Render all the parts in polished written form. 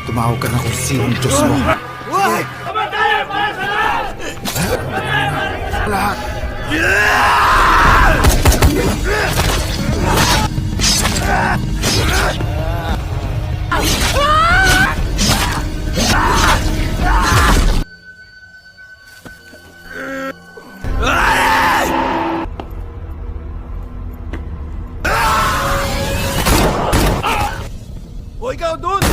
Tumawag ka na kung sinong Diyos mo. Sige. Kamatayan para sa lahat! Kamatayan para sa lahat! Lahat! O ikaw dun!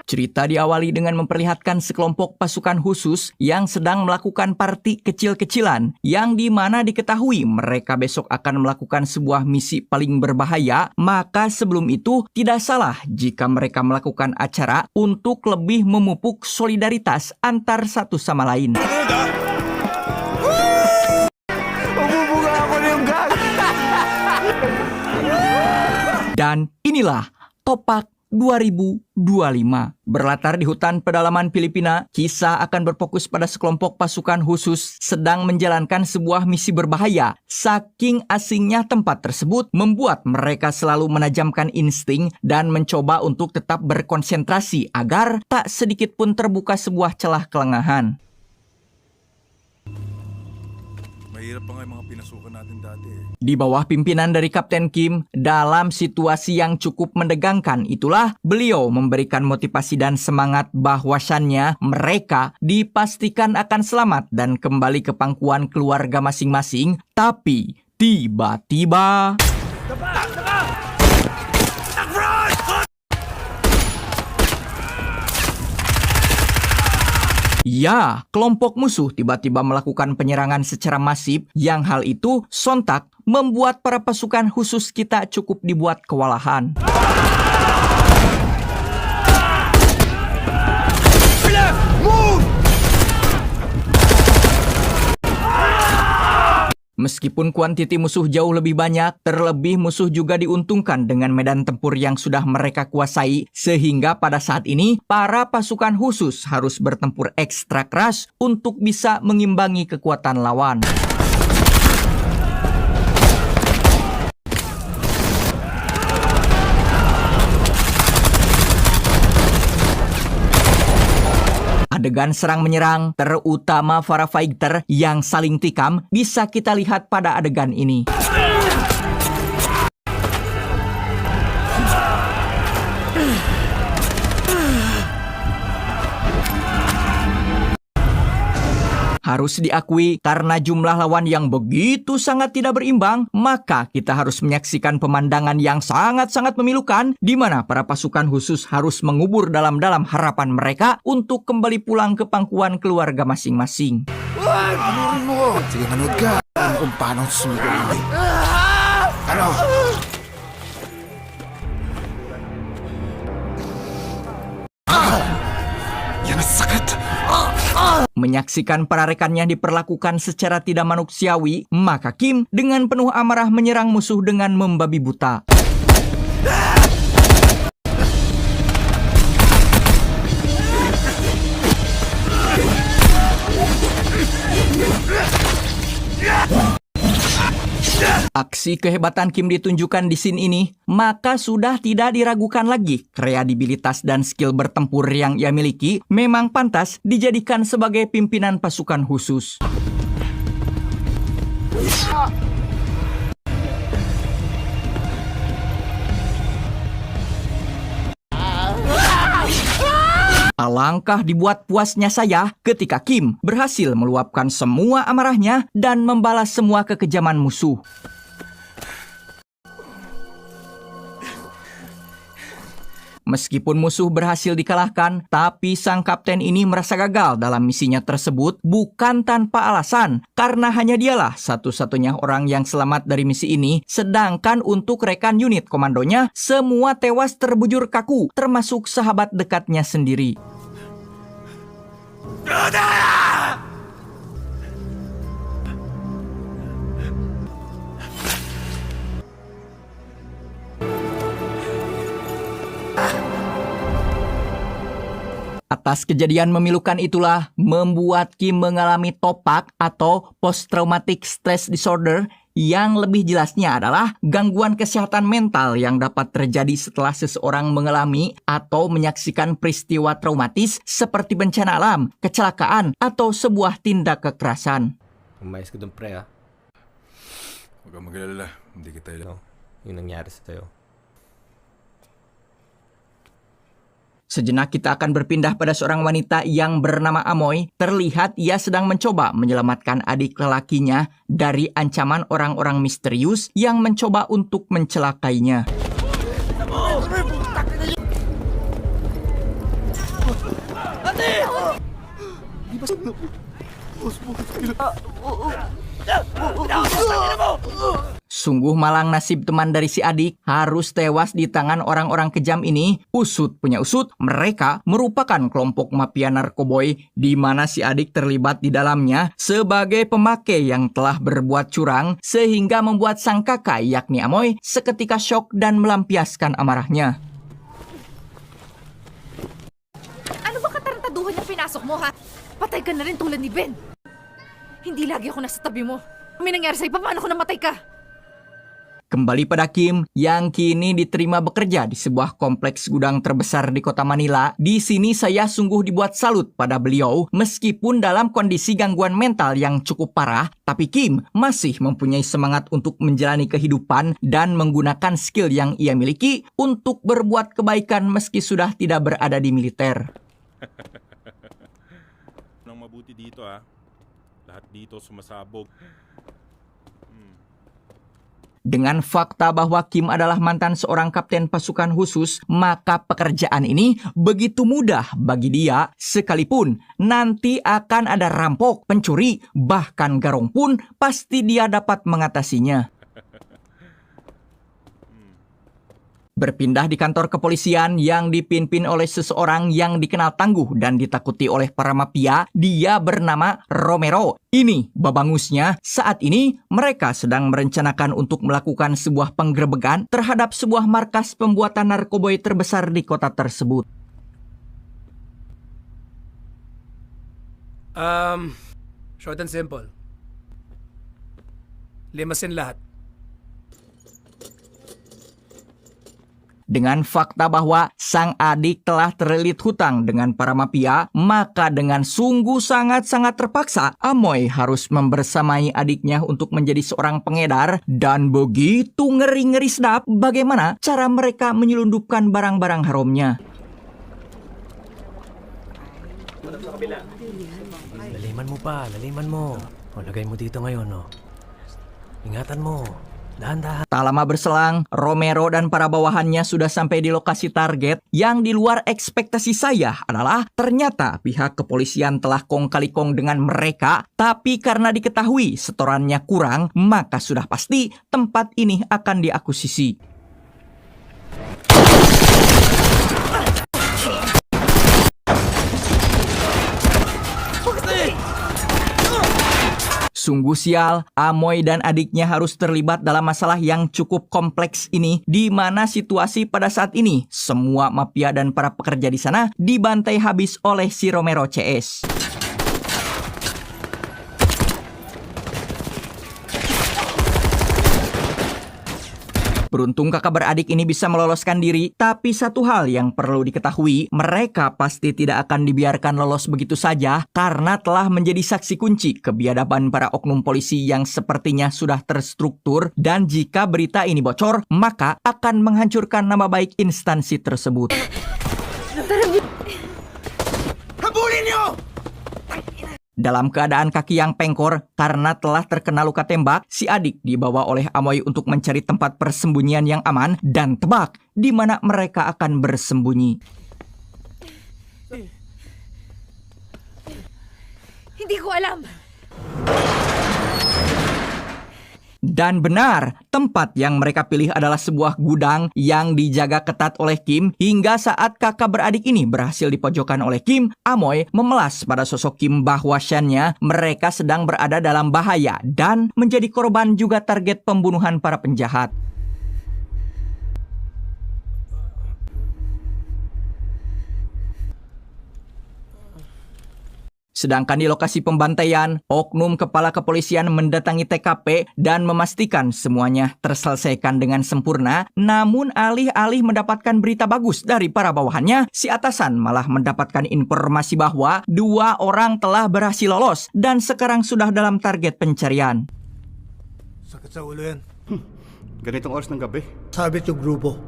Cerita diawali dengan memperlihatkan sekelompok pasukan khusus yang sedang melakukan party kecil-kecilan yang dimana diketahui mereka besok akan melakukan sebuah misi paling berbahaya, maka sebelum itu tidak salah jika mereka melakukan acara untuk lebih memupuk solidaritas antar satu sama lain. Dan inilah Topak 2025. Berlatar di hutan pedalaman Filipina, kisah akan berfokus pada sekelompok pasukan khusus sedang menjalankan sebuah misi berbahaya. Saking asingnya tempat tersebut membuat mereka selalu menajamkan insting dan mencoba untuk tetap berkonsentrasi agar tak sedikit pun terbuka sebuah celah kelengahan. Mahirap pa nga yung mga pinasukan natin dati eh. Di bawah pimpinan dari Kapten Kim, dalam situasi yang cukup mendegangkan itulah beliau memberikan motivasi dan semangat bahwasannya mereka dipastikan akan selamat dan kembali ke pangkuan keluarga masing-masing. Tapi tiba-tiba ya, kelompok musuh tiba-tiba melakukan penyerangan secara masif yang hal itu sontak membuat para pasukan khusus kita cukup dibuat kewalahan. Meskipun kuantiti musuh jauh lebih banyak, terlebih musuh juga diuntungkan dengan medan tempur yang sudah mereka kuasai, sehingga pada saat ini para pasukan khusus harus bertempur ekstra keras untuk bisa mengimbangi kekuatan lawan. Adegan serang-menyerang, terutama para fighter yang saling tikam, bisa kita lihat pada adegan ini. Harus diakui, karena jumlah lawan yang begitu sangat tidak berimbang, maka kita harus menyaksikan pemandangan yang sangat-sangat memilukan, di mana para pasukan khusus harus mengubur dalam-dalam harapan mereka untuk kembali pulang ke pangkuan keluarga masing-masing. Panurin mo! Sige, manood ka! Kung paano sumigil mo. Ano? Yan ang sakit! Menyaksikan para rekannya diperlakukan secara tidak manusiawi, maka Kim dengan penuh amarah menyerang musuh dengan membabi buta. Aksi kehebatan Kim ditunjukkan di scene ini, maka sudah tidak diragukan lagi kredibilitas dan skill bertempur yang ia miliki memang pantas dijadikan sebagai pimpinan pasukan khusus. Alangkah dibuat puasnya saya ketika Kim berhasil meluapkan semua amarahnya dan membalas semua kekejaman musuh. Meskipun musuh berhasil dikalahkan, tapi sang kapten ini merasa gagal dalam misinya tersebut bukan tanpa alasan, karena hanya dialah satu-satunya orang yang selamat dari misi ini, sedangkan untuk rekan unit komandonya, semua tewas terbujur kaku, termasuk sahabat dekatnya sendiri. Atas kejadian memilukan itulah membuat Kim mengalami topak atau post-traumatic stress disorder, yang lebih jelasnya adalah gangguan kesehatan mental yang dapat terjadi setelah seseorang mengalami atau menyaksikan peristiwa traumatis seperti bencana alam, kecelakaan, atau sebuah tindak kekerasan. Umayos ka dun, pre, ah. Huwag kang mag-alala, hindi kita ilang. Yung nangyari sa tayo. Sejenak kita akan berpindah pada seorang wanita yang bernama Amoy. Terlihat ia sedang mencoba menyelamatkan adik lelakinya dari ancaman orang-orang misterius yang mencoba untuk mencelakainya. Sungguh malang nasib teman dari si adik, harus tewas di tangan orang-orang kejam ini. Usut punya usut, mereka merupakan kelompok mafia narkoboy di mana si adik terlibat di dalamnya sebagai pemakai yang telah berbuat curang sehingga membuat sang kakak yakni Amoy seketika syok dan melampiaskan amarahnya. Ano ba katarantaduhan yung pinasok mo, ha? Patay ka na rin tulad ni Ben. Hindi lagi ako nasa tabi mo. May nangyari sa'yo, paano ko namatay ka? Kembali pada Kim yang kini diterima bekerja di sebuah kompleks gudang terbesar di kota Manila. Di sini saya sungguh dibuat salut pada beliau, meskipun dalam kondisi gangguan mental yang cukup parah, tapi Kim masih mempunyai semangat untuk menjalani kehidupan dan menggunakan skill yang ia miliki untuk berbuat kebaikan meski sudah tidak berada di militer. Nang mabuti dito, ah. Lahat dito sumasabog. Dengan fakta bahwa Kim adalah mantan seorang kapten pasukan khusus, maka pekerjaan ini begitu mudah bagi dia, sekalipun nanti akan ada rampok, pencuri, bahkan garong pun pasti dia dapat mengatasinya. Berpindah di kantor kepolisian yang dipimpin oleh seseorang yang dikenal tangguh dan ditakuti oleh para mafia, dia bernama Romero. Ini babangusnya, saat ini mereka sedang merencanakan untuk melakukan sebuah penggerebekan terhadap sebuah markas pembuatan narkoboy terbesar di kota tersebut. Short and simple. Limasin lahat. Dengan fakta bahwa sang adik telah terlilit hutang dengan para mafia, maka dengan sungguh sangat-sangat terpaksa, Amoy harus membersamai adiknya untuk menjadi seorang pengedar. Dan begitu ngeri-ngeri sedap bagaimana cara mereka menyelundupkan barang-barang haramnya. Laliman mo pa, laliman mo. O, lagay mo dito ngayon, no? Ingatan mo. Dahan-dahan. Tak lama berselang, Romero dan para bawahannya sudah sampai di lokasi target. Yang di luar ekspektasi saya adalah ternyata pihak kepolisian telah kong kali kong dengan mereka, tapi karena diketahui setorannya kurang, maka sudah pasti tempat ini akan diakuisisi. Sungguh sial, Amoy dan adiknya harus terlibat dalam masalah yang cukup kompleks ini, di mana situasi pada saat ini semua mafia dan para pekerja di sana dibantai habis oleh si Romero CS. Beruntung kakak beradik ini bisa meloloskan diri, tapi satu hal yang perlu diketahui, mereka pasti tidak akan dibiarkan lolos begitu saja karena telah menjadi saksi kunci kebiadaban para oknum polisi yang sepertinya sudah terstruktur, dan jika berita ini bocor, maka akan menghancurkan nama baik instansi tersebut. Habulin niyo! Dalam keadaan kaki yang pengkor karena telah terkena luka tembak, si adik dibawa oleh Amoy untuk mencari tempat persembunyian yang aman dan tebak di mana mereka akan bersembunyi. Hindi ko alam. Dan benar, tempat yang mereka pilih adalah sebuah gudang yang dijaga ketat oleh Kim hingga saat kakak beradik ini berhasil dipojokkan oleh Kim, Amoy memelas pada sosok Kim bahwasannya mereka sedang berada dalam bahaya dan menjadi korban juga target pembunuhan para penjahat. Sedangkan di lokasi pembantaian, oknum kepala kepolisian mendatangi TKP dan memastikan semuanya terselesaikan dengan sempurna. Namun alih-alih mendapatkan berita bagus dari para bawahannya, si atasan malah mendapatkan informasi bahwa 2 orang telah berhasil lolos dan sekarang sudah dalam target pencarian. Sakit sa ulo yan. Ganitong oras ng gabi. Sabit yung grupo.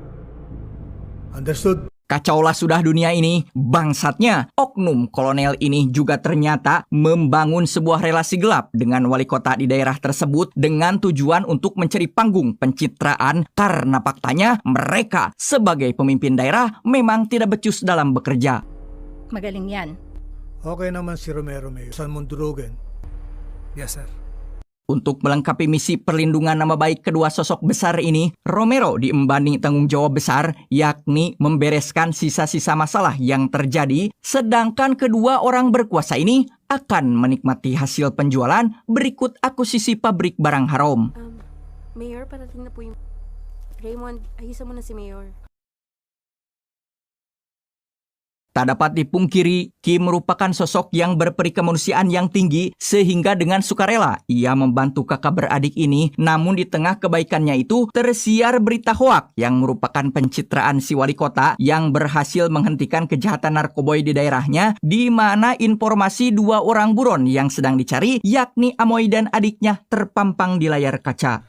Understood? Kacaulah sudah dunia ini, bangsatnya. Oknum kolonel ini juga ternyata membangun sebuah relasi gelap dengan wali kota di daerah tersebut dengan tujuan untuk mencari panggung pencitraan karena faktanya mereka sebagai pemimpin daerah memang tidak becus dalam bekerja. Magaling yan. Okay naman si Romero Mayor. Saan mong durugin? Yes, sir. Untuk melengkapi misi perlindungan nama baik kedua sosok besar ini, Romero diembangi tanggung jawab besar, yakni membereskan sisa-sisa masalah yang terjadi, sedangkan kedua orang berkuasa ini akan menikmati hasil penjualan berikut akuisisi pabrik barang haram. Mayor, parating na po yung... Raymond, ahisa mo na si Mayor. Tak dapat dipungkiri, Kim merupakan sosok yang berperi kemanusiaan yang tinggi sehingga dengan sukarela ia membantu kakak beradik ini. Namun di tengah kebaikannya itu tersiar berita hoak yang merupakan pencitraan si wali kota yang berhasil menghentikan kejahatan narkoboy di daerahnya, di mana informasi 2 orang buron yang sedang dicari yakni Amoy dan adiknya terpampang di layar kaca.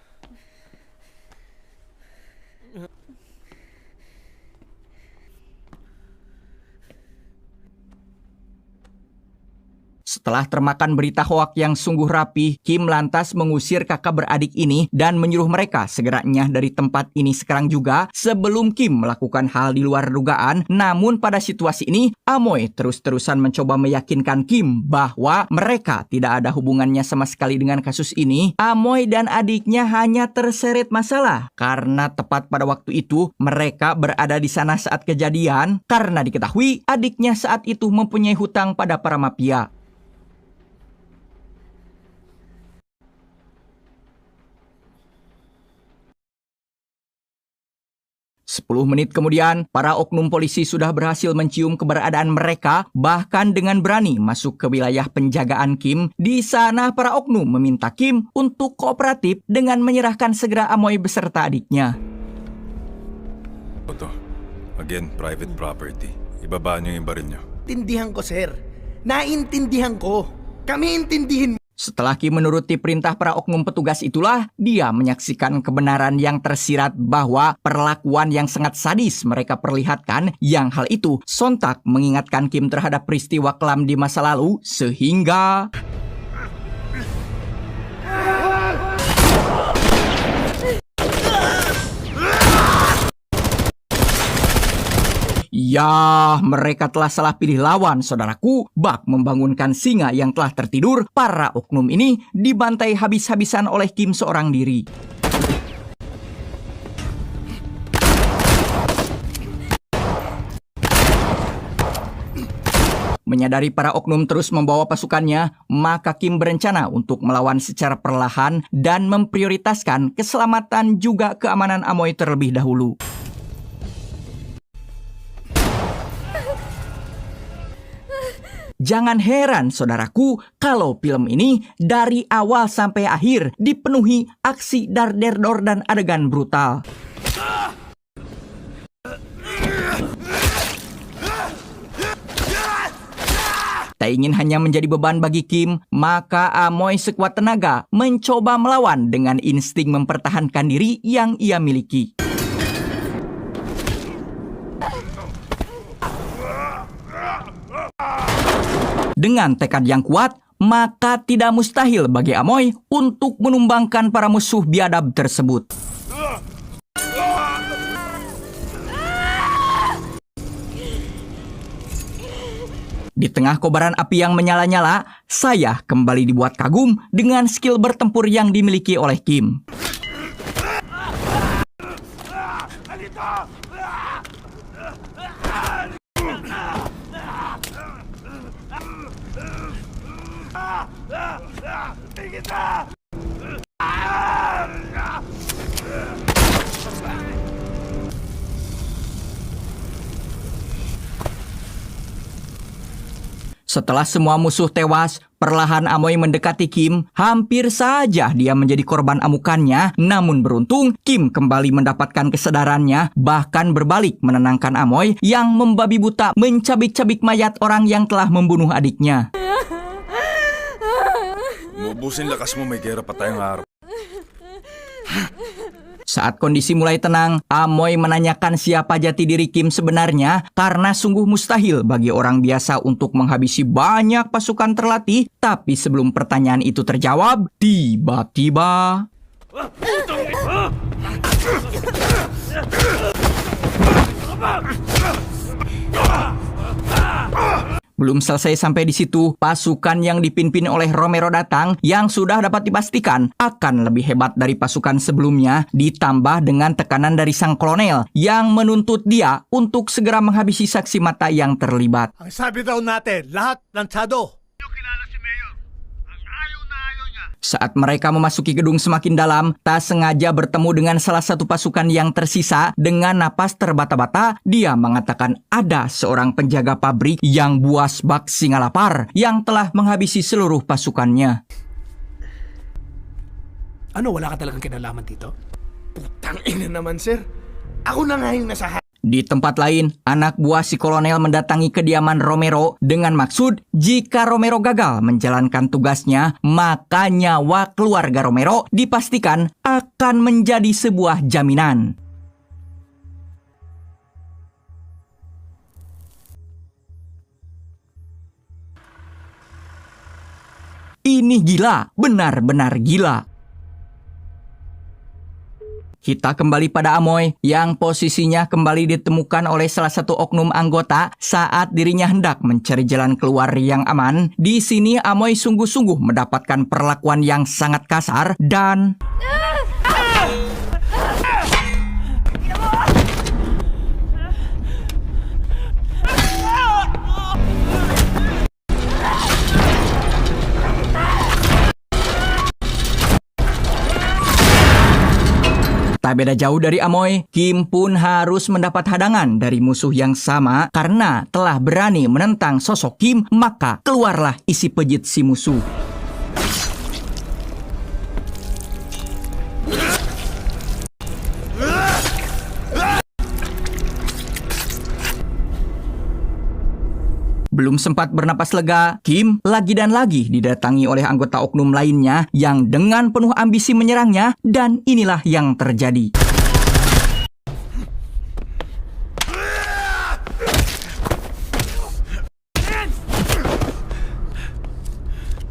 Setelah termakan berita hoak yang sungguh rapi, Kim lantas mengusir kakak beradik ini dan menyuruh mereka segera nyah dari tempat ini sekarang juga sebelum Kim melakukan hal di luar dugaan. Namun pada situasi ini, Amoy terus-terusan mencoba meyakinkan Kim bahwa mereka tidak ada hubungannya sama sekali dengan kasus ini. Amoy dan adiknya hanya terseret masalah karena tepat pada waktu itu mereka berada di sana saat kejadian karena diketahui adiknya saat itu mempunyai hutang pada para mafia. 10 menit kemudian, para oknum polisi sudah berhasil mencium keberadaan mereka, bahkan dengan berani masuk ke wilayah penjagaan Kim. Di sana, para oknum meminta Kim untuk kooperatif dengan menyerahkan segera Amoy beserta adiknya. Ito, again, private property. Ibaba niyo yung baril niyo. Intindihan ko, sir. Naintindihan ko. Kami intindihin mo. Setelah Kim menuruti perintah para oknum petugas itulah, dia menyaksikan kebenaran yang tersirat bahwa perlakuan yang sangat sadis mereka perlihatkan, yang hal itu sontak mengingatkan Kim terhadap peristiwa kelam di masa lalu, sehingga... Ya, mereka telah salah pilih lawan, saudaraku. Bak membangunkan singa yang telah tertidur, para oknum ini dibantai habis-habisan oleh Kim seorang diri. Menyadari para oknum terus membawa pasukannya, maka Kim berencana untuk melawan secara perlahan dan memprioritaskan keselamatan juga keamanan Amoy terlebih dahulu. Jangan heran, saudaraku, kalau film ini dari awal sampai akhir dipenuhi aksi dar-der-dor dan adegan brutal. Tak ingin hanya menjadi beban bagi Kim, maka Amoy sekuat tenaga mencoba melawan dengan insting mempertahankan diri yang ia miliki. Dengan tekad yang kuat, maka tidak mustahil bagi Amoy untuk menumbangkan para musuh biadab tersebut. Di tengah kobaran api yang menyala-nyala, saya kembali dibuat kagum dengan skill bertempur yang dimiliki oleh Kim. Setelah semua musuh tewas, perlahan Amoy mendekati Kim. Hampir saja dia menjadi korban amukannya, namun beruntung Kim kembali mendapatkan kesadarannya, bahkan berbalik menenangkan Amoy yang membabi buta mencabik-cabik mayat orang yang telah membunuh adiknya. Ubusin lakas mo, may gera pa tayong araw. Saat kondisi mulai tenang, Amoy menanyakan siapa jati diri Kim sebenarnya karena sungguh mustahil bagi orang biasa untuk menghabisi banyak pasukan terlatih. Tapi sebelum pertanyaan itu terjawab, tiba-tiba... Belum selesai sampai di situ, pasukan yang dipimpin oleh Romero datang yang sudah dapat dipastikan akan lebih hebat dari pasukan sebelumnya, ditambah dengan tekanan dari sang kolonel yang menuntut dia untuk segera menghabisi saksi mata yang terlibat. Ang sabi daw natin, lahat lantsado. Saat mereka memasuki gedung semakin dalam, tak sengaja bertemu dengan salah satu pasukan yang tersisa. Dengan napas terbata-bata, dia mengatakan ada seorang penjaga pabrik yang buas bak singa lapar yang telah menghabisi seluruh pasukannya. Ano, wala ka talagang kinalaman dito? Putang ina naman, sir. Ako na nga yung nasa Di tempat lain, anak buah si kolonel mendatangi kediaman Romero dengan maksud jika Romero gagal menjalankan tugasnya, maka nyawa keluarga Romero dipastikan akan menjadi sebuah jaminan. Ini gila, benar-benar gila. Kita kembali pada Amoy yang posisinya kembali ditemukan oleh salah satu oknum anggota saat dirinya hendak mencari jalan keluar yang aman. Di sini Amoy sungguh-sungguh mendapatkan perlakuan yang sangat kasar dan... Tak beda jauh dari Amoy, Kim pun harus mendapat hadangan dari musuh yang sama karena telah berani menentang sosok Kim, maka keluarlah isi pejit si musuh. Belum sempat bernapas lega, Kim lagi dan lagi didatangi oleh anggota oknum lainnya yang dengan penuh ambisi menyerangnya, dan inilah yang terjadi.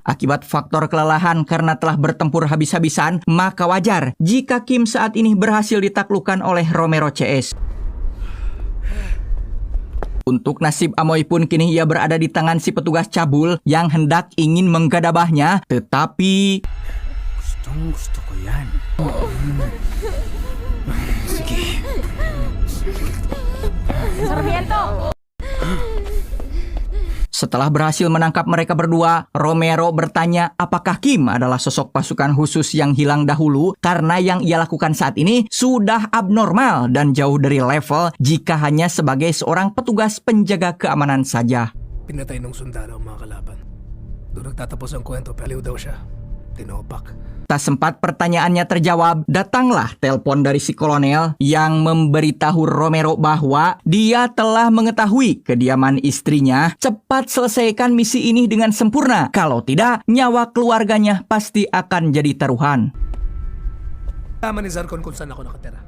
Akibat faktor kelelahan karena telah bertempur habis-habisan, maka wajar jika Kim saat ini berhasil ditaklukkan oleh Romero CS. Untuk nasib Amoy pun kini ia berada di tangan si petugas cabul yang hendak ingin menggadabahnya, tetapi... Gusto ko yan. Sige. Sarmiento! Setelah berhasil menangkap mereka berdua, Romero bertanya apakah Kim adalah sosok pasukan khusus yang hilang dahulu karena yang ia lakukan saat ini sudah abnormal dan jauh dari level jika hanya sebagai seorang petugas penjaga keamanan saja. Pinatay ng sundalo ang mga kalaban. Doon nagtatapos ang kwento, paliw daw siya. Tinopak. Tak sempat pertanyaannya terjawab, datanglah telepon dari si kolonel yang memberitahu Romero bahwa dia telah mengetahui kediaman istrinya. Cepat selesaikan misi ini dengan sempurna. Kalau tidak, nyawa keluarganya pasti akan jadi taruhan. Tama ni Zarkon kung saan ako nakatira.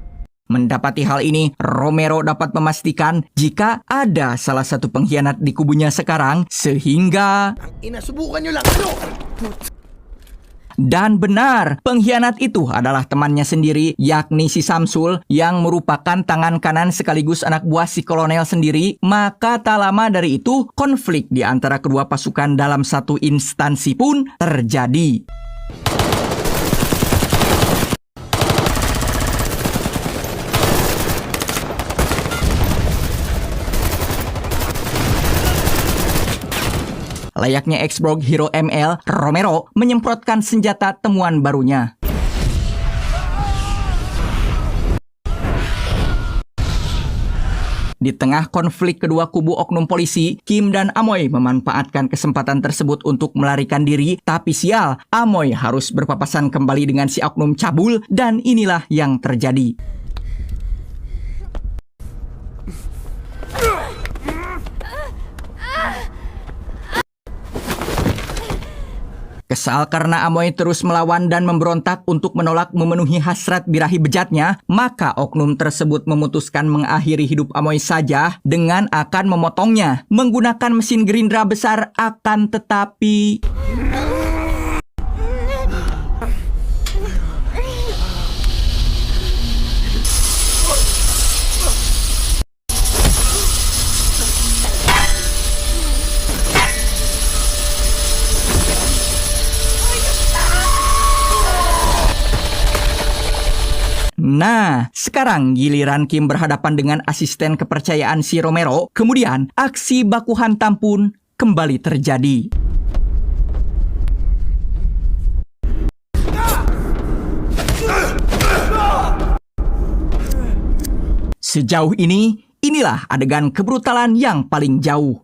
Mendapati hal ini, Romero dapat memastikan jika ada salah satu pengkhianat di kubunya sekarang, sehingga... Subukan nyo lang, ano? Dan benar, pengkhianat itu adalah temannya sendiri, yakni si Samsul, yang merupakan tangan kanan sekaligus anak buah si kolonel sendiri. Maka tak lama dari itu, konflik di antara kedua pasukan dalam satu instansi pun terjadi. Layaknya ex-Borg hero ML, Romero menyemprotkan senjata temuan barunya. Di tengah konflik kedua kubu oknum polisi, Kim dan Amoy memanfaatkan kesempatan tersebut untuk melarikan diri, tapi sial, Amoy harus berpapasan kembali dengan si oknum cabul, dan inilah yang terjadi. Kesal karena Amoy terus melawan dan memberontak untuk menolak memenuhi hasrat birahi bejatnya, maka oknum tersebut memutuskan mengakhiri hidup Amoy saja dengan akan memotongnya menggunakan mesin gerindra besar. Akan tetapi... Nah, sekarang giliran Kim berhadapan dengan asisten kepercayaan si Romero. Kemudian, aksi baku hantam pun kembali terjadi. Sejauh ini, inilah adegan kebrutalan yang paling jauh.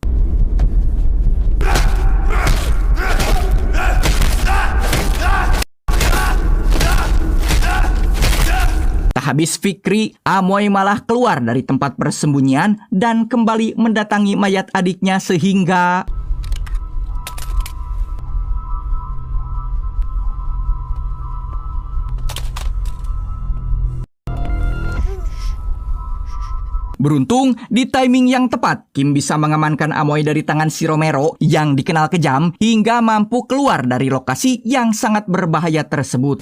Habis Fikri, Amoy malah keluar dari tempat persembunyian dan kembali mendatangi mayat adiknya sehingga... Beruntung, di timing yang tepat, Kim bisa mengamankan Amoy dari tangan si Romero yang dikenal kejam hingga mampu keluar dari lokasi yang sangat berbahaya tersebut.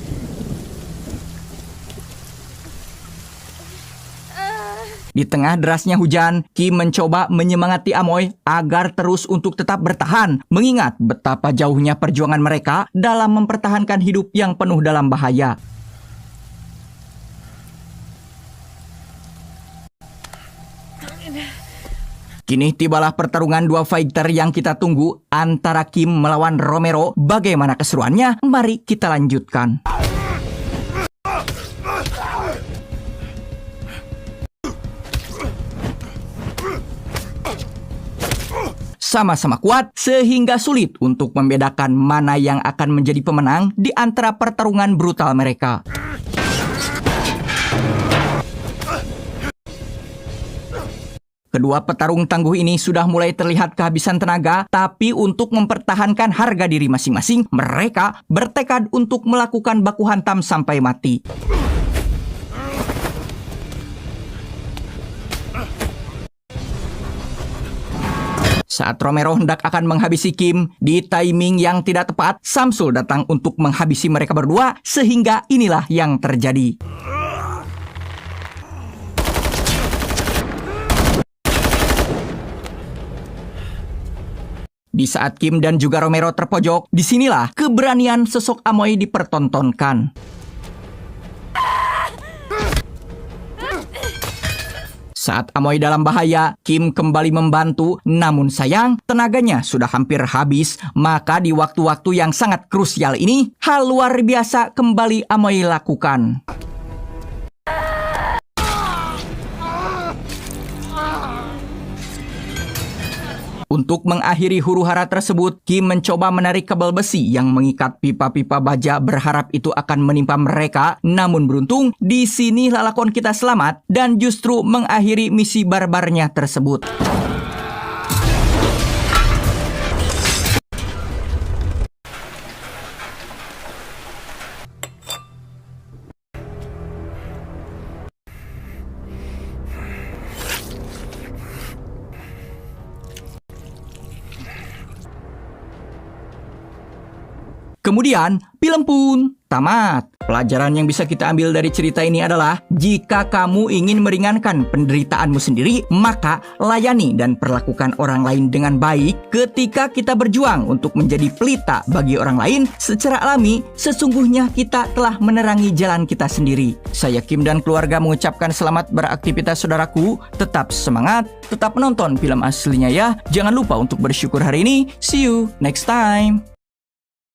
Di tengah derasnya hujan, Kim mencoba menyemangati Amoy agar terus untuk tetap bertahan, mengingat betapa jauhnya perjuangan mereka dalam mempertahankan hidup yang penuh dalam bahaya. Kini tibalah pertarungan dua fighter yang kita tunggu antara Kim melawan Romero. Bagaimana keseruannya? Mari kita lanjutkan. Sama-sama kuat sehingga sulit untuk membedakan mana yang akan menjadi pemenang di antara pertarungan brutal mereka. Kedua petarung tangguh ini sudah mulai terlihat kehabisan tenaga, tapi untuk mempertahankan harga diri masing-masing, mereka bertekad untuk melakukan baku hantam sampai mati. Saat Romero hendak akan menghabisi Kim, di timing yang tidak tepat, Samsul datang untuk menghabisi mereka berdua, sehingga inilah yang terjadi. Di saat Kim dan juga Romero terpojok, disinilah keberanian sosok Amoy dipertontonkan. Saat Amoy dalam bahaya, Kim kembali membantu, namun sayang tenaganya sudah hampir habis. Maka di waktu-waktu yang sangat krusial ini, hal luar biasa kembali Amoy lakukan. Untuk mengakhiri huru-hara tersebut, Kim mencoba menarik kabel besi yang mengikat pipa-pipa baja berharap itu akan menimpa mereka. Namun beruntung, di sini lalakon kita selamat dan justru mengakhiri misi barbarnya tersebut. Kemudian, film pun tamat. Pelajaran yang bisa kita ambil dari cerita ini adalah, jika kamu ingin meringankan penderitaanmu sendiri, maka layani dan perlakukan orang lain dengan baik. Ketika kita berjuang untuk menjadi pelita bagi orang lain, secara alami, sesungguhnya kita telah menerangi jalan kita sendiri. Saya Kim dan keluarga mengucapkan selamat beraktivitas saudaraku. Tetap semangat, tetap menonton film aslinya ya. Jangan lupa untuk bersyukur hari ini. See you next time.